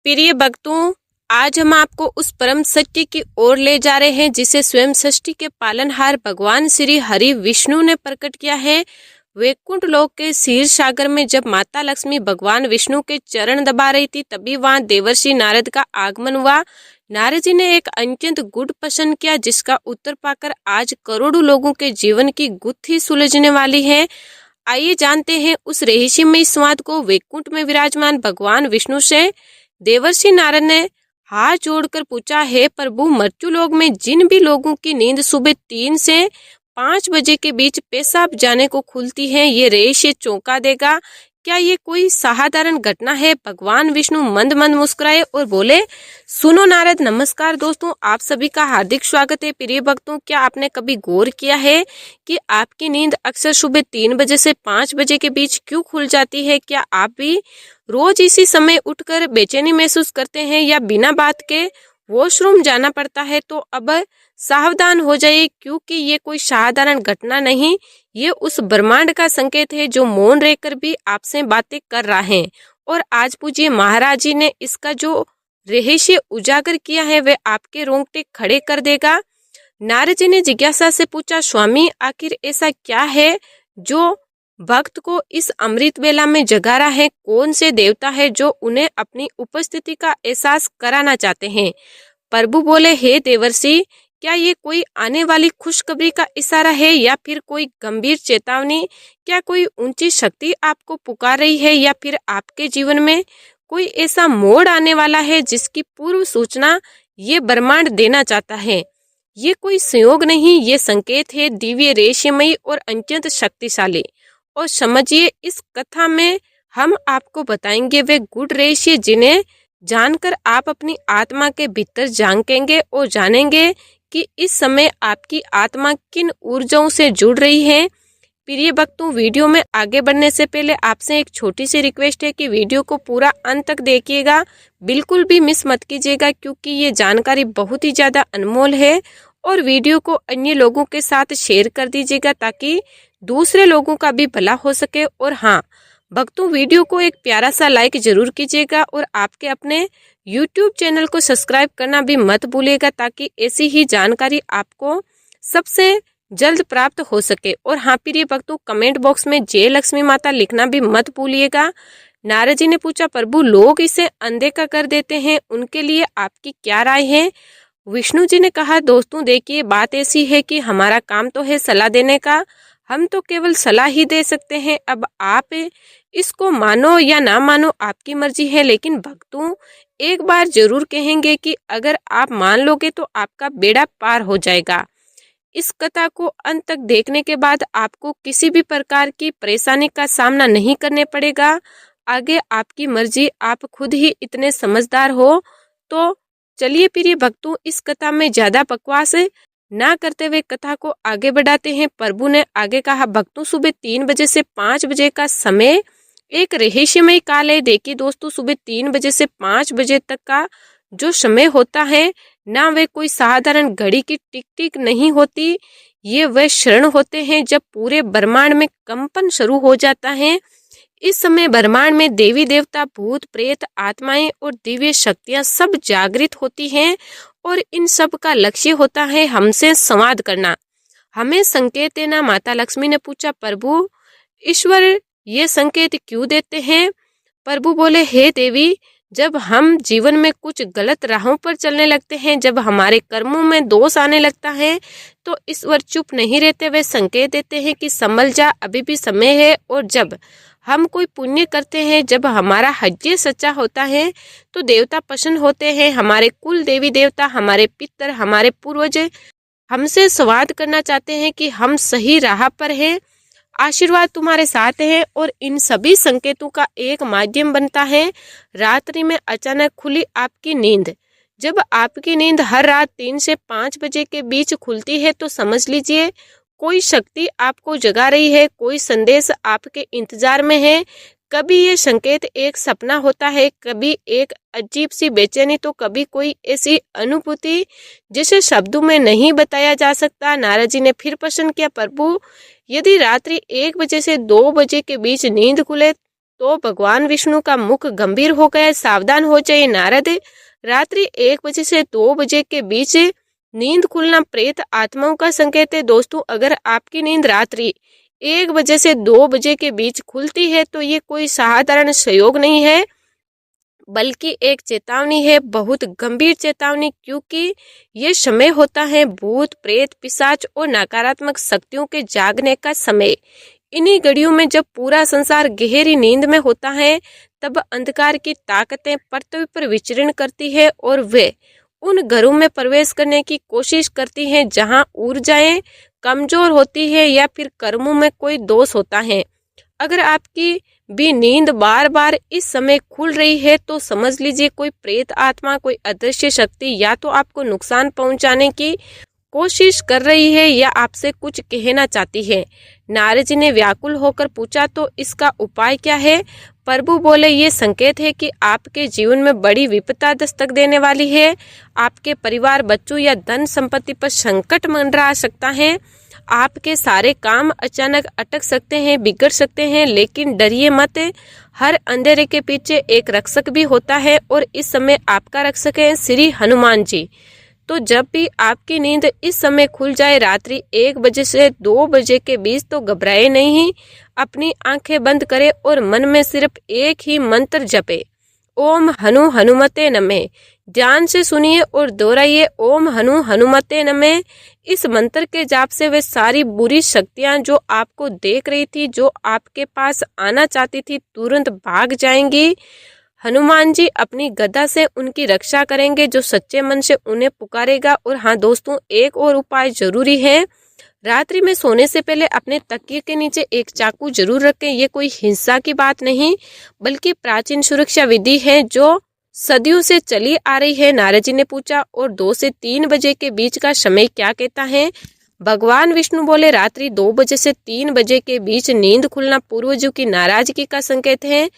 प्रिय भक्तों, आज हम आपको उस परम सत्य की ओर ले जा रहे हैं जिसे स्वयं सृष्टि के पालनहार भगवान श्री हरि विष्णु ने प्रकट किया है। वैकुंठ लोक के क्षीर सागर में जब माता लक्ष्मी भगवान विष्णु के चरण दबा रही थी, तभी वहां देवर्षि नारद का आगमन हुआ। नारद जी ने एक अत्यंत गुड प्रश्न किया, जिसका उत्तर पाकर आज करोड़ों लोगों के जीवन की गुत्थी सुलझने वाली है। आइए जानते हैं उस रहस्यमय संवाद को। वैकुंठ में विराजमान भगवान विष्णु से देवर्षि नारद ने हाथ जोड़कर पूछा, हे प्रभु, मृत्युलोक में जिन भी लोगों की नींद सुबह 3 से 5 बजे के बीच पेशाब जाने को खुलती है, ये रहस्य चौंका देगा। क्या ये कोई साधारण घटना है? भगवान विष्णु मंद मंद मुस्कुराए और बोले, सुनो नारद। नमस्कार दोस्तों, आप सभी का हार्दिक स्वागत है। प्रिय भक्तों, क्या आपने कभी गौर किया है कि आपकी नींद अक्सर सुबह 3 बजे से 5 बजे के बीच क्यों खुल जाती है? क्या आप भी रोज इसी समय उठकर बेचैनी महसूस करते हैं या बिना बात के वॉशरूम जाना पड़ता है? तो अब सावधान हो जाइए, क्योंकि ये कोई साधारण घटना नहीं, ये उस ब्रह्मांड का संकेत है जो मौन रहकर भी आपसे बातें कर रहा है। और आज पूज्य महाराज जी ने इसका जो रहस्य उजागर किया है, वह आपके रोंगटे खड़े कर देगा। नारद जी ने जिज्ञासा से पूछा, स्वामी, आखिर ऐसा क्या है जो भक्त को इस अमृत बेला में जगा रहा है? कौन से देवता है जो उन्हें अपनी उपस्थिति का एहसास कराना चाहते हैं? प्रभु बोले, हे देवर्षि, क्या ये कोई आने वाली खुशखबरी का इशारा है या फिर कोई गंभीर चेतावनी? क्या कोई ऊंची शक्ति आपको पुकार रही है या फिर आपके जीवन में कोई ऐसा मोड़ आने वाला है जिसकी पूर्व सूचना ये ब्रह्मांड देना चाहता है? ये कोई संयोग नहीं, ये संकेत है दिव्य, रहस्यमयी और अत्यंत शक्तिशाली। और समझिए, इस कथा में हम आपको बताएंगे वे गुड रहस्य जिन्हें जानकर आप अपनी आत्मा के भीतर झांकेंगे और जानेंगे कि इस समय आपकी आत्मा किन ऊर्जाओं से जुड़ रही है। प्रिय भक्तों, वीडियो में आगे बढ़ने से पहले आपसे एक छोटी सी रिक्वेस्ट है कि वीडियो को पूरा अंत तक देखिएगा, बिल्कुल भी मिस मत कीजिएगा, क्योंकि ये जानकारी बहुत ही ज़्यादा अनमोल है। और वीडियो को अन्य लोगों के साथ शेयर कर दीजिएगा ताकि दूसरे लोगों का भी भला हो सके। और हाँ भक्तों, वीडियो को एक प्यारा सा लाइक जरूर कीजिएगा और आपके अपने YouTube चैनल को सब्सक्राइब करना भी मत भूलिएगा, ताकि ऐसी ही जानकारी आपको सबसे जल्द प्राप्त हो सके। और हाँ प्रिय भक्तों, कमेंट बॉक्स में जय लक्ष्मी माता लिखना भी मत भूलिएगा। नारद जी ने पूछा, प्रभु, लोग इसे अनदेखा कर देते हैं, उनके लिए आपकी क्या राय है? विष्णु जी ने कहा, दोस्तों देखिए, बात ऐसी है कि हमारा काम तो है सलाह देने का, हम तो केवल सलाह ही दे सकते हैं। अब आप इसको मानो या ना मानो आपकी मर्जी है, लेकिन भक्तों एक बार जरूर कहेंगे कि अगर आप मान लोगे तो आपका बेड़ा पार हो जाएगा। इस कथा को अंत तक देखने के बाद आपको किसी भी प्रकार की परेशानी का सामना नहीं करने पड़ेगा। आगे आपकी मर्जी, आप खुद ही इतने समझदार हो। तो चलिए प्रिय भक्तों, इस कथा में ज्यादा बकवास ना करते हुए कथा को आगे बढ़ाते हैं। प्रभु ने आगे कहा, भक्तों, सुबह 3 बजे से 5 बजे का समय एक रहस्यमय काल है। देखिए दोस्तों, सुबह 3 बजे से 5 बजे तक का जो समय होता है ना, वे कोई साधारण घड़ी की टिक टिक नहीं होती। ये वह क्षण होते हैं जब पूरे ब्रह्मांड में कंपन शुरू हो जाता है। इस समय ब्रह्मांड में देवी देवता, भूत प्रेत, आत्माएं और दिव्य शक्तियां सब जागृत होती हैं और इन सब का लक्ष्य होता है हमसे संवाद करना, हमें संकेत देना। माता लक्ष्मी ने पूछा, प्रभु, ईश्वर ये संकेत क्यों देते हैं? प्रभु बोले, हे देवी, जब हम जीवन में कुछ गलत राहों पर चलने लगते हैं, जब हमारे कर्मों में दोष आने लगता है, तो ईश्वर चुप नहीं रहते, वे संकेत देते हैं कि संभल जा, अभी भी समय है। और जब हम कोई पुण्य करते हैं, जब हमारा हज्य सच्चा होता है, तो देवता प्रसन्न होते हैं। हमारे कुल देवी देवता, हमारे पितर, हमारे पूर्वज हमसे संवाद करना चाहते हैं कि हम सही राह पर हैं, आशीर्वाद तुम्हारे साथ है। और इन सभी संकेतों का एक माध्यम बनता है रात्रि में अचानक खुली आपकी नींद। जब आपकी नींद हर रात 3 से 5 बजे के बीच खुलती है, तो समझ लीजिए कोई शक्ति आपको जगा रही है, कोई संदेश आपके इंतजार में है। कभी ये संकेत एक सपना होता है, कभी एक अजीब सी बेचैनी, तो कभी कोई ऐसी अनुभूति जिसे शब्दों में नहीं बताया जा सकता। नारद जी ने फिर प्रश्न किया, प्रभु, यदि रात्रि 1 बजे से 2 बजे के बीच नींद खुले तो भगवान विष्णु का मुख गंभीर हो गया। सावधान हो जाइए नारद, रात्रि 1 बजे से 2 बजे के बीच नींद खुलना प्रेत आत्माओं का संकेत है। दोस्तों, अगर आपकी नींद रात्रि 1 बजे से 2 बजे के बीच खुलती है तो ये कोई साधारण संयोग नहीं है, बल्कि एक चेतावनी है, बहुत गंभीर चेतावनी, क्योंकि ये समय होता है भूत प्रेत पिशाच और नकारात्मक शक्तियों के जागने का समय। इन्हीं घड़ियों में जब पूरा संसार गहरी नींद में होता है, तब अंधकार की ताकतें पृथ्वी पर विचरण करती है और वे उन घरों में प्रवेश करने की कोशिश करती हैं जहां ऊर्जाएं कमजोर होती है या फिर कर्मों में कोई दोष होता है। अगर आपकी भी नींद बार बार इस समय खुल रही है तो समझ लीजिए कोई प्रेत आत्मा, कोई अदृश्य शक्ति या तो आपको नुकसान पहुंचाने की कोशिश कर रही है या आपसे कुछ कहना चाहती है। नारद जी ने व्याकुल होकर पूछा, तो इसका उपाय क्या है? प्रभु बोले, ये संकेत है कि आपके जीवन में बड़ी विपदा दस्तक देने वाली है। आपके परिवार, बच्चों या धन संपत्ति पर संकट मंडरा सकता है। आपके सारे काम अचानक अटक सकते हैं, बिगड़ सकते हैं, लेकिन डरिए मत। हर अंधेरे के पीछे एक रक्षक भी होता है और इस समय आपका रक्षक है श्री हनुमान जी। तो जब भी आपकी नींद इस समय खुल जाए, रात्रि 1 बजे से 2 बजे के बीच, तो घबराए नहीं, अपनी आंखें बंद करें और मन में सिर्फ एक ही मंत्र जपे, ओम हनु हनुमते नमः। ध्यान से सुनिए और दोहराइए, ओम हनु हनुमते नमः। इस मंत्र के जाप से वे सारी बुरी शक्तियां जो आपको देख रही थी, जो आपके पास आना चाहती थी, तुरंत भाग जाएंगी। हनुमान जी अपनी गदा से उनकी रक्षा करेंगे जो सच्चे मन से उन्हें पुकारेगा। और हाँ दोस्तों, एक और उपाय जरूरी है, रात्रि में सोने से पहले अपने तकिए के नीचे एक चाकू जरूर रखें। ये कोई हिंसा की बात नहीं, बल्कि प्राचीन सुरक्षा विधि है जो सदियों से चली आ रही है। नारद जी ने पूछा, और 2 से 3 बजे के बीच का समय क्या कहता है? भगवान विष्णु बोले, रात्रि 2 बजे से 3 बजे के बीच नींद खुलना पूर्वजों की नाराजगी का संकेत है।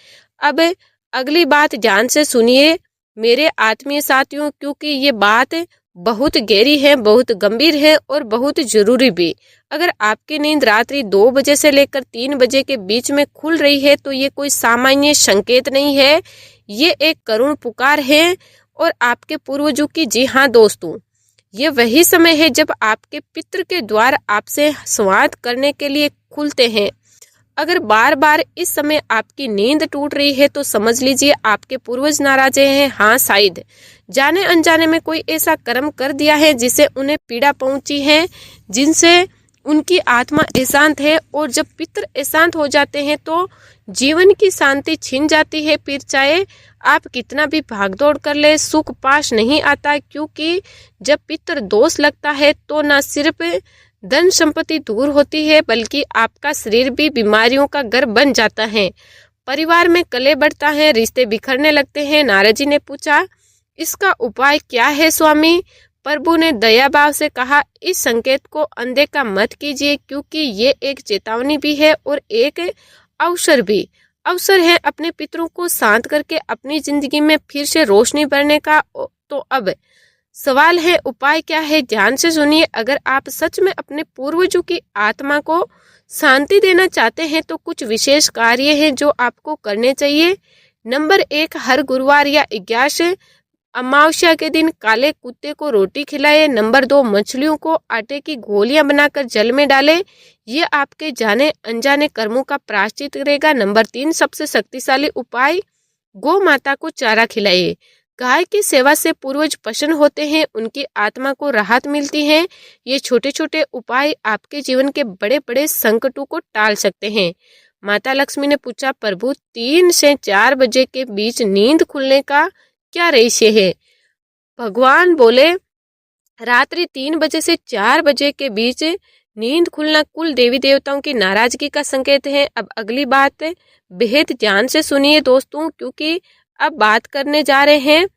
अब अगली बात ध्यान से सुनिए मेरे आत्मीय साथियों, क्योंकि ये बात बहुत गहरी है, बहुत गंभीर है और बहुत जरूरी भी। अगर आपकी नींद रात्रि 2 बजे से लेकर 3 बजे के बीच में खुल रही है तो ये कोई सामान्य संकेत नहीं है, ये एक करुण पुकार है और आपके पूर्वजों की। जी हाँ दोस्तों, ये वही समय है जब आपके पितृ के द्वार आपसे संवाद करने के लिए खुलते हैं। अगर बार बार इस समय आपकी नींद टूट रही है तो समझ लीजिए आपके पूर्वज नाराज हैं। हाँ, शायद जाने अनजाने में कोई ऐसा कर्म कर दिया है जिसे उन्हें पीड़ा पहुंची है, जिनसे उनकी आत्मा अशांत है। और जब पितृ अशांत हो जाते हैं तो जीवन की शांति छिन जाती है। फिर चाहे आप कितना भी भागदौड़ कर ले, सुख पास नहीं आता, क्योंकि जब पितृ दोष लगता है तो न सिर्फ धन संपत्ति दूर होती है, बल्कि आपका शरीर भी बीमारियों का घर बन जाता है। परिवार में कलह बढ़ता है, रिश्ते बिखरने लगते हैं। नारद जी ने पूछा, इसका उपाय क्या है स्वामी? प्रभु ने दया भाव से कहा, इस संकेत को अनदेखा मत कीजिए, क्योंकि ये एक चेतावनी भी है और एक अवसर भी। अवसर है अपने पितरों को शांत करके अपनी जिंदगी में फिर से रोशनी भरने का। तो अब सवाल है, उपाय क्या है? ध्यान से सुनिए। अगर आप सच में अपने पूर्वजों की आत्मा को शांति देना चाहते हैं तो कुछ विशेष कार्य हैं जो आपको करने चाहिए। नंबर 1, हर गुरुवार या 11 अमावस्या के दिन काले कुत्ते को रोटी खिलाए। नंबर 2, मछलियों को आटे की गोलियां बनाकर जल में डालें। ये आपके जाने अनजाने कर्मों का प्रायश्चित करेगा। नंबर 3, सबसे शक्तिशाली उपाय, गौ माता को चारा खिलाइए। गाय की सेवा से पूर्वज प्रसन्न होते हैं, उनकी आत्मा को राहत मिलती है। ये छोटे छोटे उपाय आपके जीवन के बड़े बड़े संकटों को टाल सकते हैं। माता लक्ष्मी ने पूछा, प्रभु 3 से 4 बजे के बीच नींद खुलने का क्या रहस्य है? भगवान बोले, रात्रि 3 बजे से 4 बजे के बीच नींद खुलना कुल देवी देवताओं की नाराजगी का संकेत है। अब अगली बात बेहद ध्यान से सुनिए दोस्तों, क्योंकि अब बात करने जा रहे हैं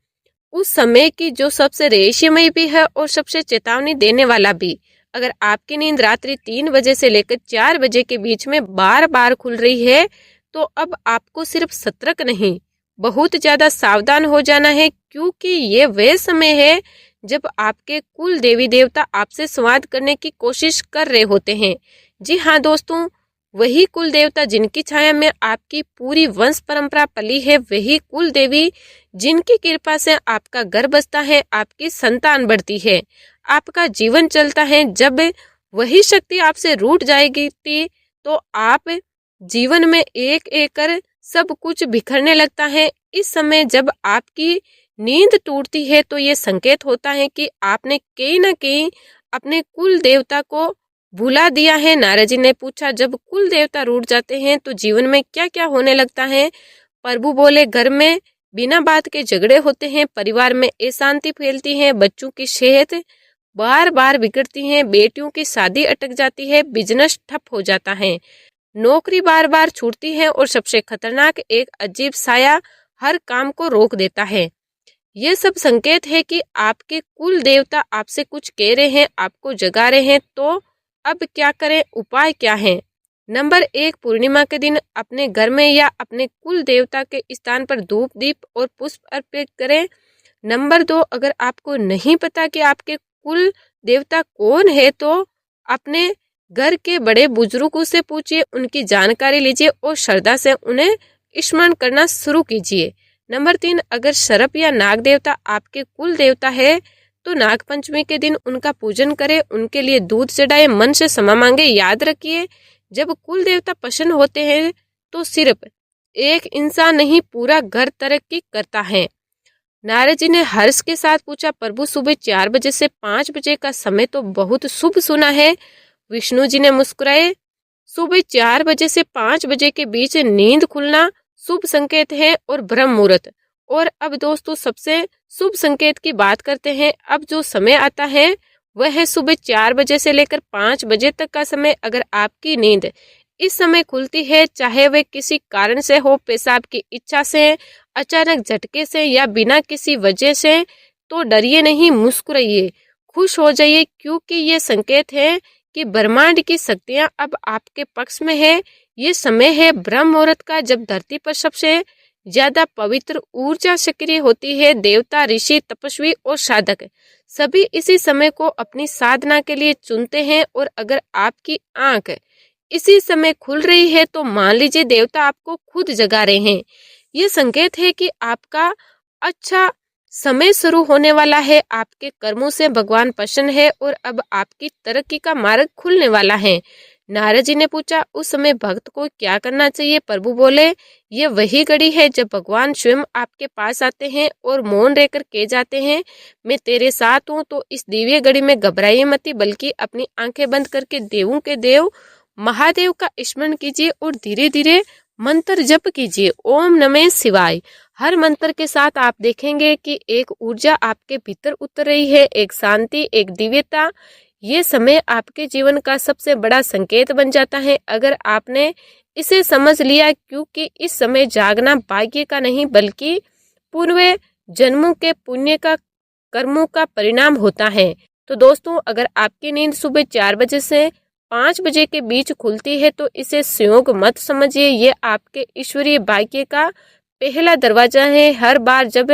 उस समय की जो सबसे रहस्यमय भी है और सबसे चेतावनी देने वाला भी। अगर आपकी नींद रात्रि 3 बजे से लेकर 4 बजे के बीच में बार बार खुल रही है तो अब आपको सिर्फ सतर्क नहीं, बहुत ज्यादा सावधान हो जाना है, क्योंकि ये वह समय है जब आपके कुल देवी देवता आपसे संवाद करने की कोशिश कर रहे होते हैं। जी हाँ दोस्तों, वही कुल देवता जिनकी छाया में आपकी पूरी वंश परंपरा पली है, वही कुल देवी जिनकी कृपा से आपका घर बसता है, आपकी संतान बढ़ती है, आपका जीवन चलता है। जब वही शक्ति आपसे रूठ जाएगी तो आप जीवन में एक एक कर सब कुछ बिखरने लगता है। इस समय जब आपकी नींद टूटती है तो ये संकेत होता है कि आपने कहीं न कहीं अपने कुल देवता को भुला दिया है। नारद जी ने पूछा, जब कुल देवता रूठ जाते हैं तो जीवन में क्या क्या होने लगता है? प्रभु बोले, घर में बिना बात के झगड़े होते हैं, परिवार में अशांति फैलती है, बच्चों की सेहत बार बार बिगड़ती है, बेटियों की शादी अटक जाती है, बिजनेस ठप हो जाता है, नौकरी बार बार छूटती है और सबसे खतरनाक एक अजीब साया हर काम को रोक देता है। ये सब संकेत है कि आपके कुल देवता आपसे कुछ कह रहे हैं, आपको जगा रहे हैं। तो अब क्या करें, उपाय क्या है? नंबर 1, पूर्णिमा के दिन अपने घर में या अपने कुल देवता के स्थान पर धूप दीप और पुष्प अर्पित करें। नंबर 2, अगर आपको नहीं पता कि आपके कुल देवता कौन है तो अपने घर के बड़े बुजुर्गों से पूछिए, उनकी जानकारी लीजिए और श्रद्धा से उन्हें स्मरण करना शुरू कीजिए। नंबर 3, अगर सर्प या नाग देवता आपके कुल देवता है तो नाग पंचमी के दिन उनका पूजन करें, उनके लिए दूध चढ़ाए, मन से क्षमा मांगे। याद रखिए, जब कुल देवता प्रसन्न होते हैं तो सिर्फ एक इंसान नहीं, पूरा घर तरक्की करता है। नारद जी ने हर्ष के साथ पूछा, प्रभु सुबह 4 बजे से 5 बजे का समय तो बहुत शुभ सुना है। विष्णु जी ने मुस्कुराए, सुबह 4 बजे से 5 बजे के बीच नींद खुलना शुभ संकेत है और ब्रह्म मुहूर्त। और अब दोस्तों सबसे शुभ संकेत की बात करते हैं। अब जो समय आता है वह है सुबह 4 बजे से लेकर 5 बजे तक का समय। अगर आपकी नींद इस समय खुलती है, चाहे वह किसी कारण से हो, पेशाब की इच्छा से, अचानक झटके से या बिना किसी वजह से, तो डरिए नहीं, मुस्कुराइए, खुश हो जाइए, क्योंकि ये संकेत है कि ब्रह्मांड की शक्तियां अब आपके पक्ष में है। ये समय है ब्रह्म मुहूर्त का, जब धरती पर सबसे ज्यादा पवित्र ऊर्जा सक्रिय होती है। देवता, ऋषि, तपस्वी और साधक सभी इसी समय को अपनी साधना के लिए चुनते हैं। और अगर आपकी आंख इसी समय खुल रही है तो मान लीजिए देवता आपको खुद जगा रहे हैं। ये संकेत है कि आपका अच्छा समय शुरू होने वाला है, आपके कर्मों से भगवान प्रसन्न है और अब आपकी तरक्की का मार्ग खुलने वाला है। नारद जी ने पूछा, उस समय भक्त को क्या करना चाहिए? प्रभु बोले, ये वही घड़ी है जब भगवान स्वयं आपके पास आते हैं और मौन रहकर कह जाते हैं, मैं तेरे साथ हूँ। तो इस दिव्य घड़ी में घबराइए मत, बल्कि अपनी आंखें बंद करके देवों के देव महादेव का स्मरण कीजिए और धीरे धीरे मंत्र जप कीजिए, ओम नमः शिवाय। हर मंत्र के साथ आप देखेंगे कि एक ऊर्जा आपके भीतर उतर रही है, एक शांति, एक दिव्यता। ये समय आपके जीवन का सबसे बड़ा संकेत बन जाता है अगर आपने इसे समझ लिया, क्योंकि इस समय जागना भाग्य का नहीं बल्कि पूर्व जन्मों के पुण्य का, कर्मों का परिणाम होता है। तो दोस्तों, अगर आपकी नींद सुबह 4 बजे से 5 बजे के बीच खुलती है तो इसे संयोग मत समझिए, ये आपके ईश्वरीय भाग्य का पहला दरवाजा है। हर बार जब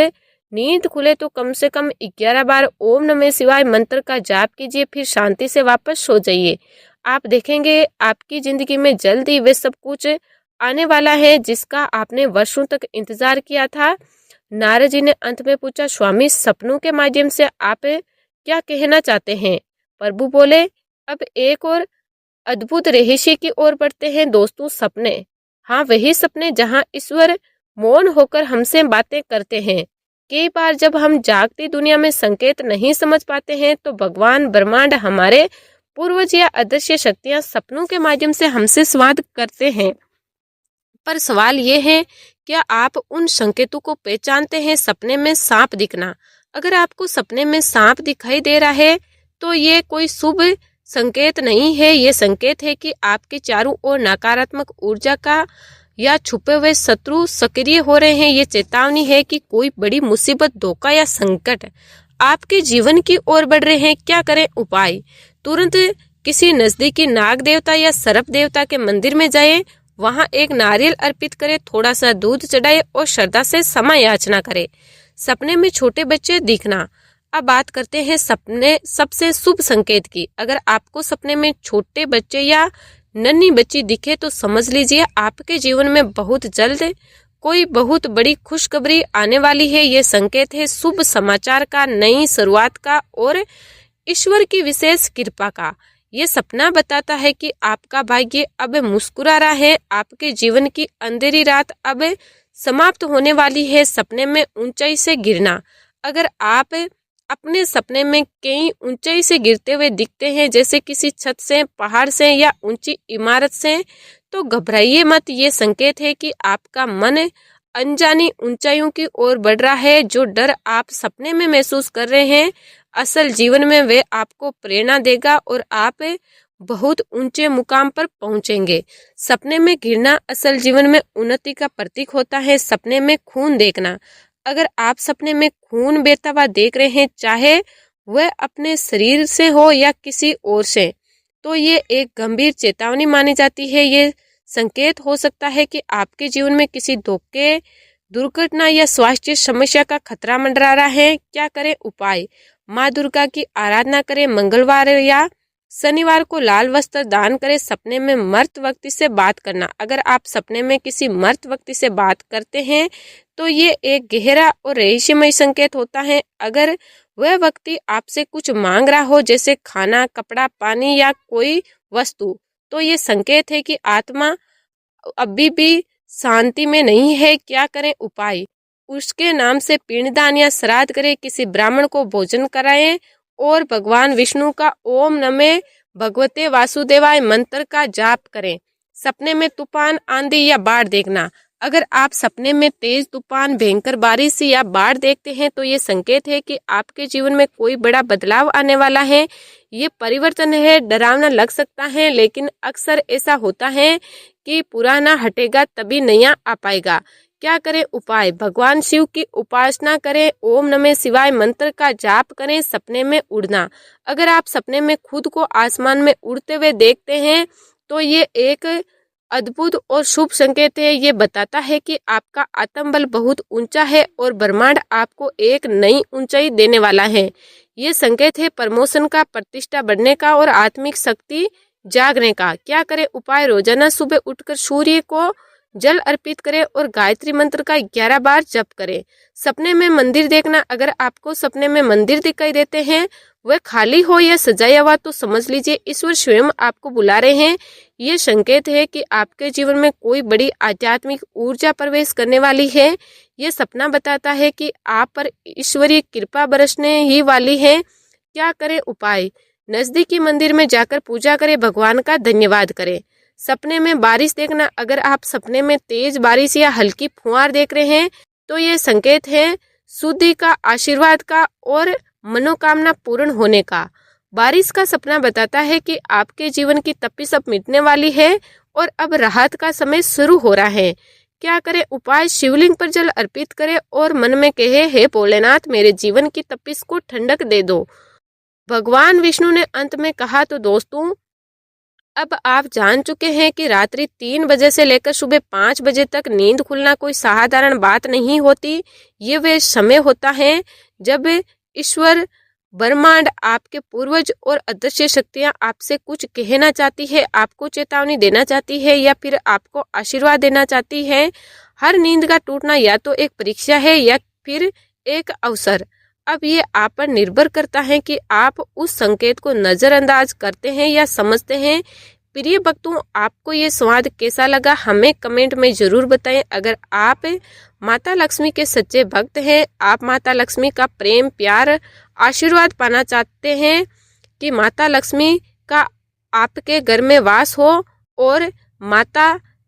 नींद खुले तो कम से कम 11 बार ओम नमः शिवाय मंत्र का जाप कीजिए, फिर शांति से वापस सो जाइए। आप देखेंगे आपकी जिंदगी में जल्द ही वे सब कुछ आने वाला है जिसका आपने वर्षों तक इंतजार किया था। नारद जी ने अंत में पूछा, स्वामी सपनों के माध्यम से आप क्या कहना चाहते हैं? प्रभु बोले, अब एक और अद्भुत रहस्य की ओर बढ़ते हैं दोस्तों। सपने, हाँ वही सपने जहाँ ईश्वर मौन होकर हमसे बातें करते हैं। कई बार जब हम जागती दुनिया में संकेत नहीं समझ पाते हैं तो भगवान, ब्रह्मांड, हमारे पूर्वज या अदृश्य शक्तियां सपनों के माध्यम से हमसे संवाद करते हैं। पर सवाल ये है, क्या आप उन संकेतों को पहचानते हैं? सपने में सांप दिखना, अगर आपको सपने में सांप दिखाई दे रहा है तो ये कोई शुभ संकेत नहीं है। ये संकेत है कि आपके चारों ओर नकारात्मक ऊर्जा का या छुपे हुए शत्रु सक्रिय हो रहे हैं। ये चेतावनी है कि कोई बड़ी मुसीबत, धोखा या संकट आपके जीवन की ओर बढ़ रहे हैं। क्या करें? उपाय, तुरंत किसी नजदीकी नाग देवता या सर्प देवता के मंदिर में जाएं, वहां एक नारियल अर्पित करें, थोड़ा सा दूध चढ़ाए और श्रद्धा से क्षमा याचना करें। सपने में छोटे बच्चे दिखना। अब बात करते हैं सपने सबसे शुभ संकेत की। अगर आपको सपने में छोटे बच्चे या नन्ही बच्ची दिखे तो समझ लीजिए आपके जीवन में बहुत जल्द कोई बहुत बड़ी खुशखबरी आने वाली है। ये संकेत है शुभ समाचार का, नई शुरुआत का और ईश्वर की विशेष कृपा का। ये सपना बताता है कि आपका भाग्य अब मुस्कुरा रहा है, आपके जीवन की अंधेरी रात अब समाप्त होने वाली है। सपने में ऊंचाई से गिरना। अगर आप अपने सपने में कहीं ऊंचाई से गिरते हुए दिखते हैं, जैसे किसी छत से, पहाड़ से या ऊंची इमारत से, तो घबराइए मत। ये संकेत है कि आपका मन अनजानी ऊंचाइयों की ओर बढ़ रहा है। जो डर आप सपने में महसूस कर रहे हैं, असल जीवन में वे आपको प्रेरणा देगा और आप बहुत ऊंचे मुकाम पर पहुंचेंगे। सपने में गिरना असल जीवन में उन्नति का प्रतीक होता है। सपने में खून देखना। अगर आप सपने में खून बहता हुआ देख रहे हैं, चाहे वह अपने शरीर से हो या किसी और से, तो ये एक गंभीर चेतावनी मानी जाती है। ये संकेत हो सकता है कि आपके जीवन में किसी धोखे, दुर्घटना या स्वास्थ्य समस्या का खतरा मंडरा रहा है। क्या करें उपाय? माँ दुर्गा की आराधना करें। मंगलवार या शनिवार को लाल वस्त्र दान करें। सपने में मर्त व्यक्ति से बात करना। अगर आप सपने में किसी मर्त व्यक्ति से बात करते हैं तो ये एक गहरा और रहस्यमय संकेत होता है। अगर वह व्यक्ति आपसे कुछ मांग रहा हो, जैसे खाना, कपड़ा, पानी या कोई वस्तु, तो ये संकेत है कि आत्मा अभी भी शांति में नहीं है। क्या करें उपाय? उसके नाम से पिंडदान या श्राद्ध करें। किसी ब्राह्मण को भोजन कराएं और भगवान विष्णु का ओम नमः भगवते वासुदेवाय मंत्र का जाप करें। सपने में तूफान, आंधी या बाढ़ देखना। अगर आप सपने में तेज तूफान, भयंकर बारिश या बाढ़ देखते हैं तो ये संकेत है कि आपके जीवन में कोई बड़ा बदलाव आने वाला है। ये परिवर्तन है, डरावना लग सकता है, लेकिन अक्सर ऐसा होता है कि पुराना हटेगा तभी नया आ पाएगा। क्या करें उपाय? भगवान शिव की उपासना करें। ओम नमः शिवाय मंत्र का जाप करें। सपने में उड़ना। अगर आप सपने में खुद को आसमान में उड़ते हुए देखते हैं तो ये एक अद्भुत और शुभ संकेत है। ये बताता है कि आपका आत्मबल बहुत ऊंचा है और ब्रह्मांड आपको एक नई ऊंचाई देने वाला है। ये संकेत है प्रमोशन का, प्रतिष्ठा बढ़ने का और आत्मिक शक्ति जागने का। क्या करें उपाय? रोजाना सुबह उठकर सूर्य को जल अर्पित करें और गायत्री मंत्र का 11 बार जप करें। सपने में मंदिर देखना। अगर आपको सपने में मंदिर दिखाई देते हैं, वह खाली हो या सजाया हुआ, तो समझ लीजिए ईश्वर स्वयं आपको बुला रहे हैं। ये संकेत है कि आपके जीवन में कोई बड़ी आध्यात्मिक ऊर्जा प्रवेश करने वाली है। ये सपना बताता है कि आप पर ईश्वरीय कृपा बरसने ही वाली है। क्या करें उपाय? नजदीकी मंदिर में जाकर पूजा करें, भगवान का धन्यवाद करें। सपने में बारिश देखना। अगर आप सपने में तेज बारिश या हल्की फुहार देख रहे हैं तो ये संकेत है शुद्धि का, आशीर्वाद का और मनोकामना पूर्ण होने का। बारिश का सपना बताता है कि आपके जीवन की तपिश अब मिटने वाली है और अब राहत का समय शुरू हो रहा है। क्या करें उपाय? शिवलिंग पर जल अर्पित करें और मन में कहे, हे भोलेनाथ, मेरे जीवन की तपिश को ठंडक दे दो। भगवान विष्णु ने अंत में कहा। तो दोस्तों, अब आप जान चुके हैं कि रात्रि 3 बजे से लेकर सुबह 5 बजे तक नींद खुलना कोई साधारण बात नहीं होती। ये वह समय होता है जब ईश्वर, ब्रह्मांड, आपके पूर्वज और अदृश्य शक्तियां आपसे कुछ कहना चाहती है, आपको चेतावनी देना चाहती है या फिर आपको आशीर्वाद देना चाहती है। हर नींद का टूटना या तो एक परीक्षा है या फिर एक अवसर। अब ये आप पर निर्भर करता है कि आप उस संकेत को नजरअंदाज करते हैं या समझते हैं। प्रिय भक्तों, आपको ये संवाद कैसा लगा हमें कमेंट में जरूर बताएं। अगर आप माता लक्ष्मी के सच्चे भक्त हैं, आप माता लक्ष्मी का प्रेम, प्यार, आशीर्वाद पाना चाहते हैं कि माता लक्ष्मी का आपके घर में वास हो और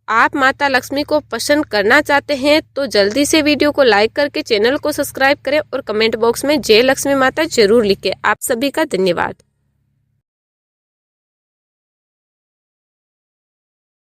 आप माता लक्ष्मी को पसंद करना चाहते हैं, तो जल्दी से वीडियो को लाइक करके चैनल को सब्सक्राइब करें और कमेंट बॉक्स में जय लक्ष्मी माता जरूर लिखें। आप सभी का धन्यवाद।